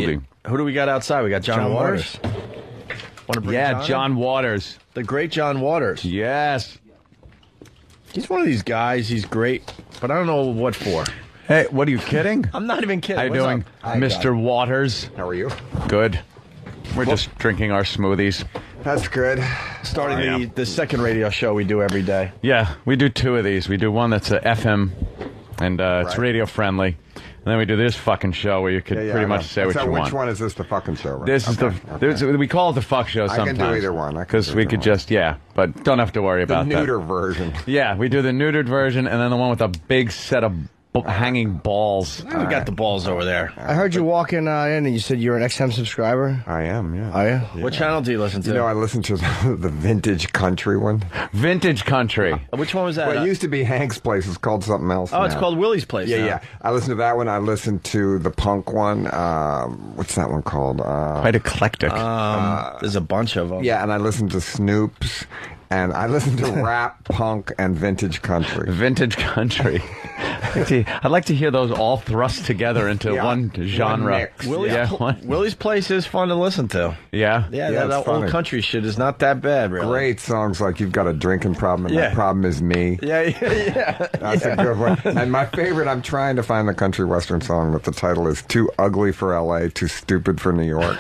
Who do we got outside? We got John Waters. Want to bring John Waters. The great John Waters. Yes. He's one of these guys. He's great, but I don't know what for. Hey, what are you kidding? I'm not even kidding. How you doing, Mr. Waters? How are you? Good. We're just drinking our smoothies. That's good. Starting the second radio show we do every day. Yeah, we do two of these. We do one that's a FM, and it's radio friendly. And then we do this fucking show where you could pretty much say what you want. Which one is this, the fucking show? Right? This is we call it the fuck show sometimes. I can do either one. Because we could just, but don't have to worry about that. The neuter version. Yeah, we do the neutered version, and then the one with a big set of hanging balls. We got the balls over there. I heard you walking in and you said you're an XM subscriber. I am, yeah. Are you? Yeah. What channel do you listen to? You know, I listen to the vintage country one. Vintage country. Which one was that? Well, it used to be Hank's Place. It's called something else now. It's called Willie's Place. Yeah. I listened to that one. I listened to the punk one. What's that one called? Quite eclectic. There's a bunch of them. Yeah, and I listened to Snoop's. And I listen to rap, punk, and vintage country. Vintage country. I'd like to hear those all thrust together into one genre. Willie's Place is fun to listen to. Yeah? Yeah, that old country shit is not that bad, really. Great songs like You've Got a Drinking Problem, and That Problem Is Me. Yeah. That's a good one. And my favorite, I'm trying to find the country western song that the title is Too Ugly for L.A., Too Stupid for New York.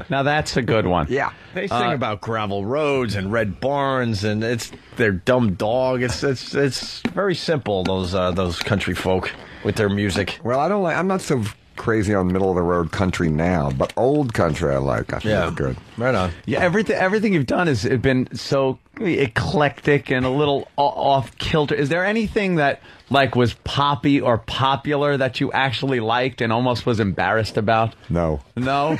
Now that's a good one. Yeah. They sing about gravel roads and red barns, and it's their dumb dog. It's very simple, those country folk with their music. Well, I'm not so crazy on middle of the road country now, but old country I like. I think it's good. Right on. Yeah, everything you've done has been so eclectic and a little off kilter. Is there anything that was poppy or popular that you actually liked and almost was embarrassed about? No. You're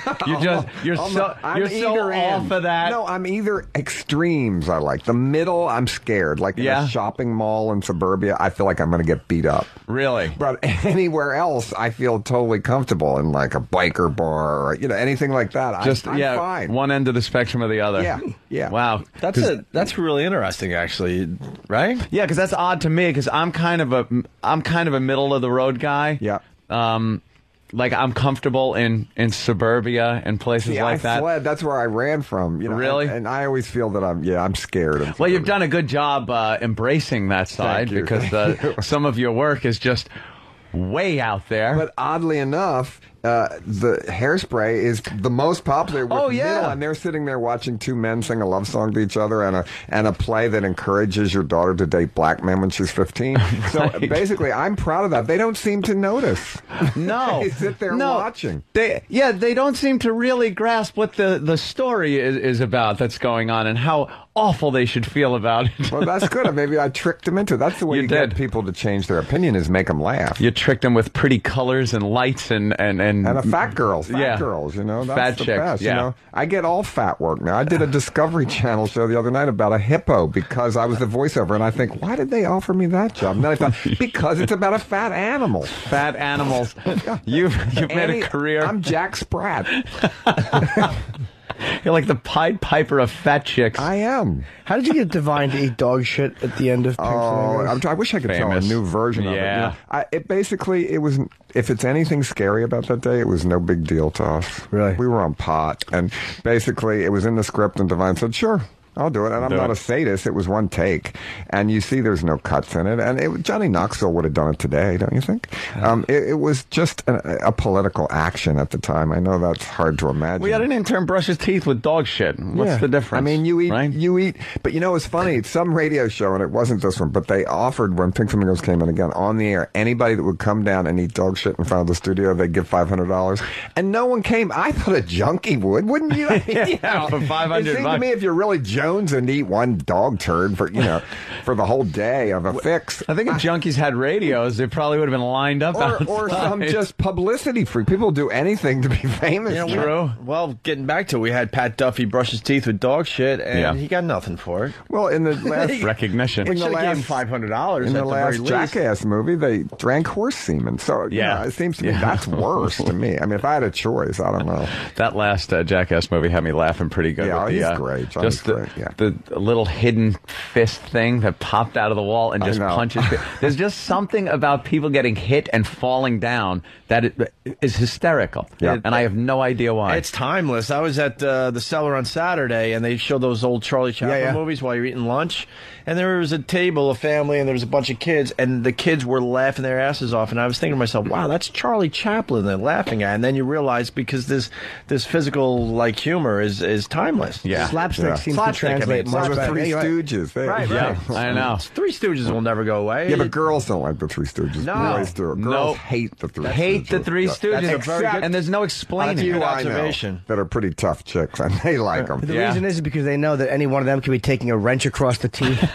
so off of that. No, I'm either extremes I like. The middle, I'm scared. Like in a shopping mall in suburbia, I feel like I'm going to get beat up. Really? But anywhere else, I feel totally comfortable in like a biker bar or anything like that. I'm fine. One end of the spectrum or the other. Yeah. Wow. That's really interesting, actually. Right? Yeah, because that's odd to me. Because I'm kind of a middle of the road guy. Yeah. I'm comfortable in suburbia and places like that. I fled. That's where I ran from. Really? And I always feel that I'm scared. Well, you've done a good job embracing that side because some of your work is just way out there. But oddly enough, the Hairspray is the most popular with middle, and they're sitting there watching two men sing a love song to each other and a play that encourages your daughter to date black men when she's 15. So basically, I'm proud of that. They don't seem to notice. No. They sit there watching. They don't seem to really grasp what the story is about that's going on and how awful they should feel about it. Well, that's good. Maybe I tricked them into it. That's the way you get people to change their opinion is make them laugh. You tricked them with pretty colors and lights and a fat girls, girls, that's fat the chicks, best, I get all fat work now. I did a Discovery Channel show the other night about a hippo because I was the voiceover, and I think, why did they offer me that job? And then I thought, because it's about a fat animal. Fat animals. You've made a career. I'm Jack Sprat. You're like the Pied Piper of fat chicks. I am. How did you get Divine to eat dog shit at the end of Pink Flamingos? I wish I could tell a new version of it. It was, if it's anything scary about that day, it was no big deal to us. Really? We were on pot, and basically it was in the script, and Divine said, sure. I'll do it. And I'm not a sadist. It was one take. And you see there's no cuts in it. And Johnny Knoxville would have done it today, don't you think? It was just a political action at the time. I know that's hard to imagine. We had an intern brush his teeth with dog shit. What's the difference? I mean, you eat. But it's funny. Some radio show, and it wasn't this one, but they offered, when Pink Flamingos came in again, on the air, anybody that would come down and eat dog shit in front of the studio, they'd give $500. And no one came. I thought a junkie would, wouldn't you? For $500. It seemed to me if you're really Jones and eat one dog turd for for the whole day of a fix. I think if junkies had radios, they probably would have been lined up or some just publicity freak. People do anything to be famous. True. Well, getting back to it, we had Pat Duffy brush his teeth with dog shit, and he got nothing for it. Well, in the last recognition, we should have gave him $500 in the last Jackass movie. They drank horse semen, so it seems to me that's worse to me. I mean, if I had a choice, I don't know. That last Jackass movie had me laughing pretty good. Yeah, with he's great. Johnny's great. the little hidden fist thing that popped out of the wall and just punches. There's just something about people getting hit and falling down that is hysterical. Yeah. And I have no idea why. It's timeless. I was at the Cellar on Saturday, and they show those old Charlie Chaplin movies while you're eating lunch. And there was a table, a family, and there was a bunch of kids, and the kids were laughing their asses off. And I was thinking to myself, wow, that's Charlie Chaplin they're laughing at. And then you realize, because this physical, like, humor is timeless. Yeah. Slapstick seems to translate Well, much the better. Three Yeah, you're right. Stooges. Right. Yeah, I know. Three Stooges will never go away. Yeah, but girls don't like the Three Stooges. No. Boys do. Girls No. hate the Three Stooges. Hate the Three Stooges. That's very good. And there's no A explaining few it. I know observation. that are pretty tough chicks, and they like them. The reason is because they know that any one of them could be taking a wrench across the teeth.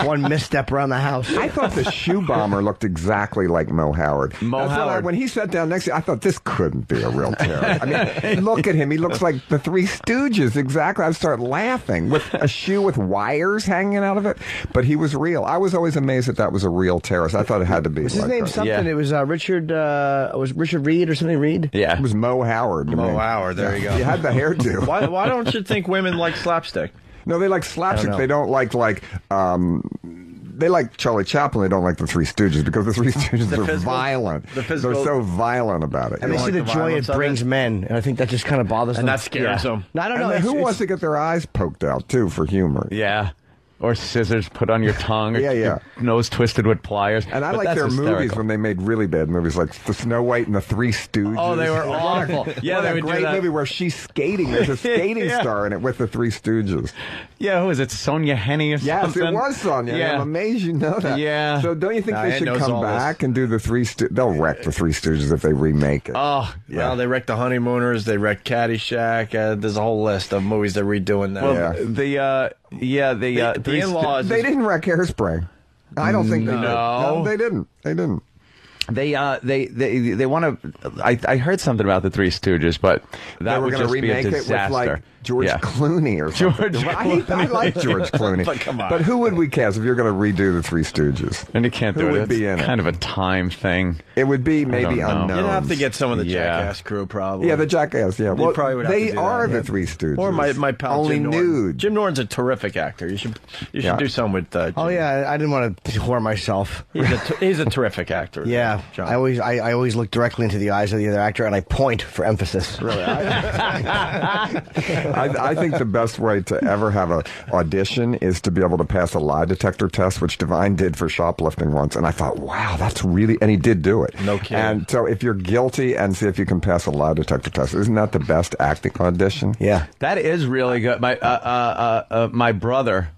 One misstep around the house. I thought the shoe bomber looked exactly like Mo Howard. Mo Howard. When he sat down next to you, I thought this couldn't be a real terrorist. I mean, look at him. He looks like the Three Stooges. Exactly. I started laughing with a shoe with wires hanging out of it. But he was real. I was always amazed that was a real terrorist. I thought it had to be. Was his like name that. something? Yeah. It was Richard. Was Richard Reed or something? Reed. Yeah. It was Mo Howard. Mo Howard, there you go. He had the hairdo. Why don't you think women like slapstick? No, they like slapstick. They don't like they like Charlie Chaplin. They don't like the Three Stooges because the Three Stooges are violent. They're so violent about it. And they see the joy it brings men, and I think that just kind of bothers them. And that scares them. No, I don't know. And then who It's- wants to get their eyes poked out too for humor? Yeah. Or scissors put on your tongue. Or Yeah. your nose twisted with pliers. And I But like that's their hysterical. movies when they made really bad movies, like the Snow White and the Three Stooges. Oh, they were awful. Yeah, they a would do great that. movie where she's skating. There's a skating Yeah. star in it with the Three Stooges. Yeah, who is it? Sonia Henny or Yes, something? it was Sonia. Yeah. I'm amazed you know that. Yeah. So don't you think they Ed should knows come all this. back and do the Three Stooges? They'll wreck the Three Stooges if they remake it. Oh, Well, they wrecked The Honeymooners. They wrecked Caddyshack. There's a whole list of movies they're redoing now. well, the in-laws. They didn't wreck Hairspray. I don't think they did. No. No, they didn't. They didn't. They want to. I heard something about the Three Stooges, but that They were would going to just be a remake it disaster. with like George Yeah. Clooney or something. George I like George Clooney. But come on. But who would we cast if you're going to redo the Three Stooges? And you can't Who do it. would It's be in it? kind of a time thing. It would be maybe don't know. unknown. You'd have to get some of the Yeah. Jackass crew, probably. Yeah, the Jackass. Yeah, well, probably would have they to do are that, the yeah. Three Stooges. Or my pal only Jim Norton. nude. Jim Norton's a terrific actor. You should Yeah. do some with. Jim. Oh yeah, I didn't want to whore myself. He's a terrific actor. Yeah, John. I always look directly into the eyes of the other actor, and I point for emphasis. Really, I think the best way to ever have an audition is to be able to pass a lie detector test, which Divine did for shoplifting once. And I thought, wow, that's really, and he did do it. No kidding. And so if you're guilty and see if you can pass a lie detector test, isn't that the best acting audition? Yeah, That is really good. My brother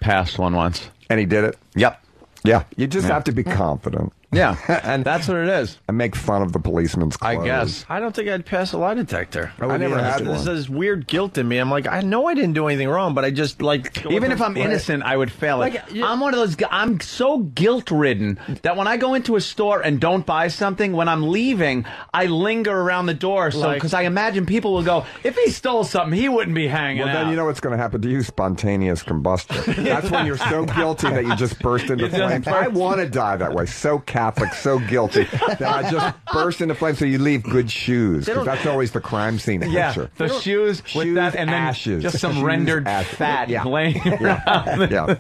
passed one once. And he did it? Yep. Yeah. You just have to be confident. Yeah, and that's what it is. And make fun of the policeman's clothes. I guess. I don't think I'd pass a lie detector. I never had There's one. this weird guilt in me. I'm like, I know I didn't do anything wrong, but I just like. Even if I'm innocent, I would fail it. Like, yeah. I'm one of those guys. I'm so guilt-ridden that when I go into a store and don't buy something, when I'm leaving, I linger around the door. So Like- because I imagine people will go, if he stole something, he wouldn't be hanging Well, out. then you know what's going to happen to you? Spontaneous combustion. That's when you're so guilty that you just burst into You just flames. burst. I want to die that way. So Catholic, so guilty that I just burst into flames. So you leave good shoes, because that's always the crime scene Yeah, picture. the shoes with Shoes, that, and then ashes. just some Shoes, rendered ashes. fat Yeah. laying around. Yeah.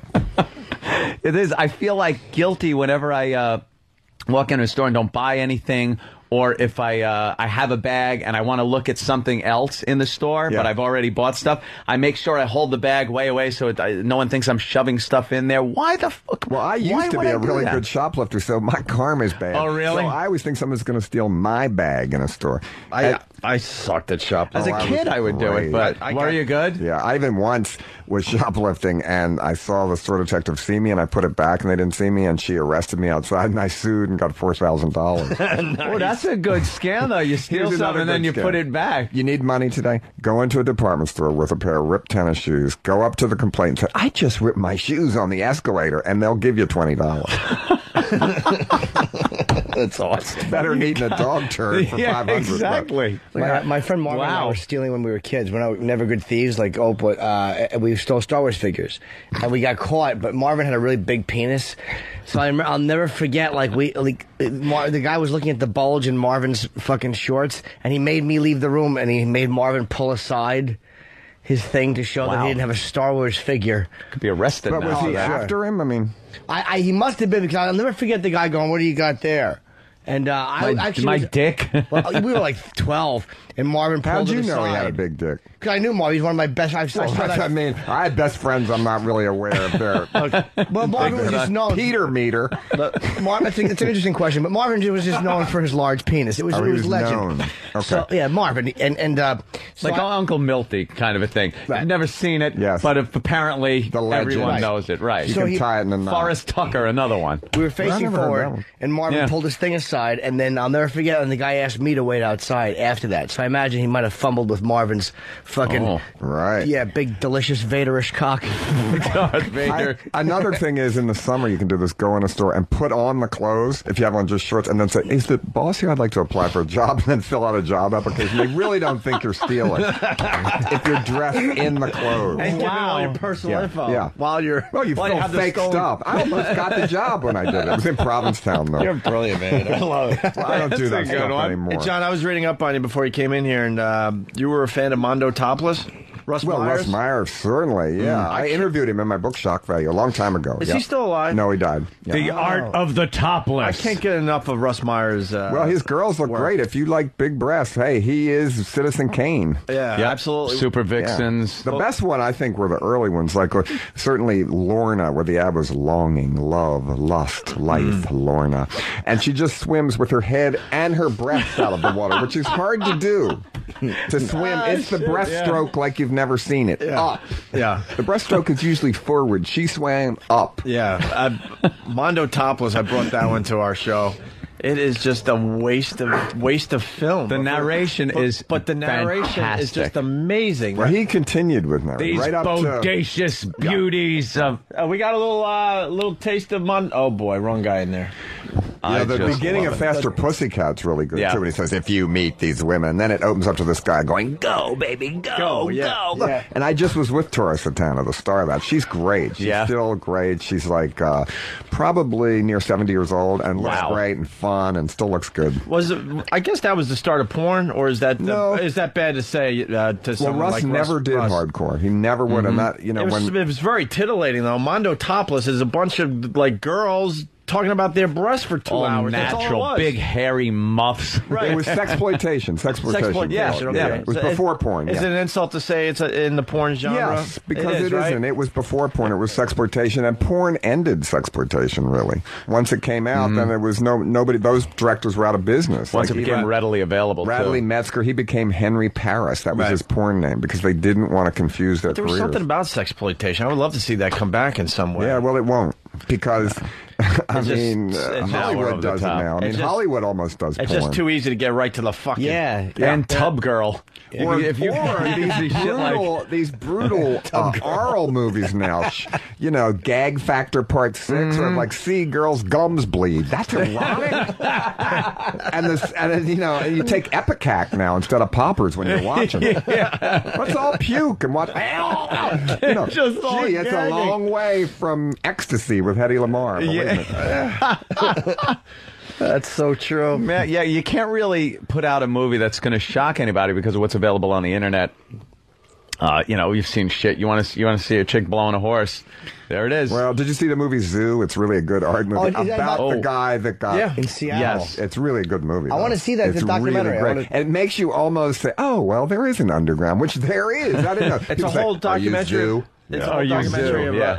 It is. I feel like guilty whenever I walk into a store and don't buy anything, or if I have a bag and I want to look at something else in the store, Yeah. but I've already bought stuff. I make sure I hold the bag way away so no one thinks I'm shoving stuff in there. Why the fuck? Well, I why used to would be I a do really that? good shoplifter, so my karma's bad. Oh, really? So I always think someone's going to steal my bag in a store. I sucked at shoplifting. As a I kid, was I would do it, great. but were you good? Yeah, I even once was shoplifting, and I saw the store detective see me, and I put it back, and they didn't see me, and she arrested me outside, and I sued and got $4,000. Oh, that's a good scam, though. You steal Here's another something and then you good put scam. it back. You need money today? Go into a department store with a pair of ripped tennis shoes. Go up to the complaint and say, I just ripped my shoes on the escalator, and they'll give you $20. That's awesome. Better than eating a dog turd for Yeah, $500. exactly. my friend Marvin and I Wow. were stealing when we were kids. We're never good thieves, like we stole Star Wars figures, and we got caught. But Marvin had a really big penis, so I'll never forget. The guy was looking at the bulge in Marvin's fucking shorts, and he made me leave the room, and he made Marvin pull aside. his thing to show that he didn't have a Star Wars figure. Could be arrested But now. was he after him? I mean, He must have been, because I'll never forget the guy going, "What do you got there?" And my dick. Well, we were like 12, and Marvin pulled how'd you it know aside. he had a big dick? Because I knew Marvin. He's one of my best. I mean, I had best friends. I'm not really aware of their. Well, Marvin was just known. Peter meter. Marvin, it's an interesting question, but Marvin was just known for his large penis. It was legend. Known. Okay. So yeah, Marvin, and so Like Uncle Milty kind of a thing. Right. I've never seen it, Yes. but if apparently The legend. everyone Right. knows it. Right. You So can tie it in a knot. Forrest Tucker, another one. we were I facing never heard that forward, one. and Marvin pulled his thing aside, and then I'll never forget. And the guy asked me to wait outside after that. So I imagine he might have fumbled with Marvin's fucking Right. yeah, big delicious Vaderish cock. Darth Vader. Another thing is, in the summer, you can do this: go in a store and put on the clothes if you have on just shorts, and then say, "Is the boss here? I'd like to apply for a job," and then fill out a job application. They really don't think you're stealing if you're dressed in the clothes. And giving all your personal info. Yeah. While you're Well, you while feel have the fake stolen- stuff. I almost got the job when I did it. It was in Provincetown, though. You're brilliant, man. I love it. Well, I don't do that That's a good stuff one. anymore. Hey, John, I was reading up on you before you came in here, and you were a fan of Mondo Topless? Russ Well, Myers? Russ Myers, certainly, yeah. I interviewed him in my book, Shock Value, a long time ago. Is Yeah. he still alive? No, he died. Yeah. The art of the topless. I can't get enough of Russ Myers. Well, his girls look great. If you like big breasts, hey, he is Citizen Kane. Yeah, Yep. absolutely. Super Yeah. Vixens. The best one, I think, were the early ones, like certainly Lorna, where the ad was longing, love, lust, life, Lorna. And she just swims with her head and her breasts out of the water, which is hard to do. To swim, it's the breaststroke like you've never seen it. Up. Yeah. The breaststroke is usually forward. She swam up. Yeah. Mondo Topless, I brought that one to our show. It is just a waste of film. The narration is but the narration is fantastic. just amazing. Well, he continued with narration. These right up to... bodacious beauties of. We got a little taste of Oh boy, wrong guy in there. Yeah, the just beginning love of it. Faster Pussycat's really good, Yeah. too. When he says, if you meet these women, then it opens up to this guy going, go, baby, go, yeah. go. Yeah. And I just was with Tora Satana, the star of that. She's great. She's Yeah. still great. She's like probably near 70 years old and looks Wow. great and fun and still looks good. Was it? I guess that was the start of porn, or is that No. is that bad to say to Well, someone Russ like never did Russ? hardcore. He never would. And that, you know, It was, when... it was very titillating, though. Mondo Topless is a bunch of like girls talking about their breasts for 2 all hours. That's all it natural, was. big hairy muffs. Right. It was sexploitation. Sexploitation. Yeah, It was before porn. Is yeah. it an insult to say it's in the porn genre? Yes, because it right? isn't. It was before porn. It was sexploitation, and porn ended sexploitation. Really, once it came out, then it was nobody. Those directors were out of business. Once Like it became even readily available. Bradley too. Metzger, he became Henry Paris. That was Right. his porn name because they didn't want to confuse their There was careers. something about sexploitation. I would love to see that come back in some way. Yeah, well, it won't because I It's just- mean it's now we're Hollywood over the does it top. now. I mean, It's just- Hollywood almost does it's porn. just too easy to get right to the fucking. Yeah. And Tub Girl. Or, if you or these brutal oral movies now, you know, Gag Factor Part 6, or like see girls' gums bleed. That's erotic. and you know, and you take Epicac now instead of poppers when you're watching it. Let's all puke and watch. You know, Just all gee, it's a gagging. long way from ecstasy with Hedy Lamarr. believe me. That's so true. Man, yeah, you can't really put out a movie that's going to shock anybody because of what's available on the internet. You know, you've seen shit. You want to see a chick blowing a horse? There it is. Well, did you see the movie Zoo? It's really a good art movie is that about about- the guy that got. Yeah. In Seattle. Yes. It's really a good movie. I though. wanna see that, It's the documentary. Really I great. wanna- And it makes you almost say, "Oh, well, there is an underground," which there is. I didn't know. It's People a say, whole "Are you documentary. Zoo?" It's Yeah. a whole Are you documentary Zoo? of Yeah.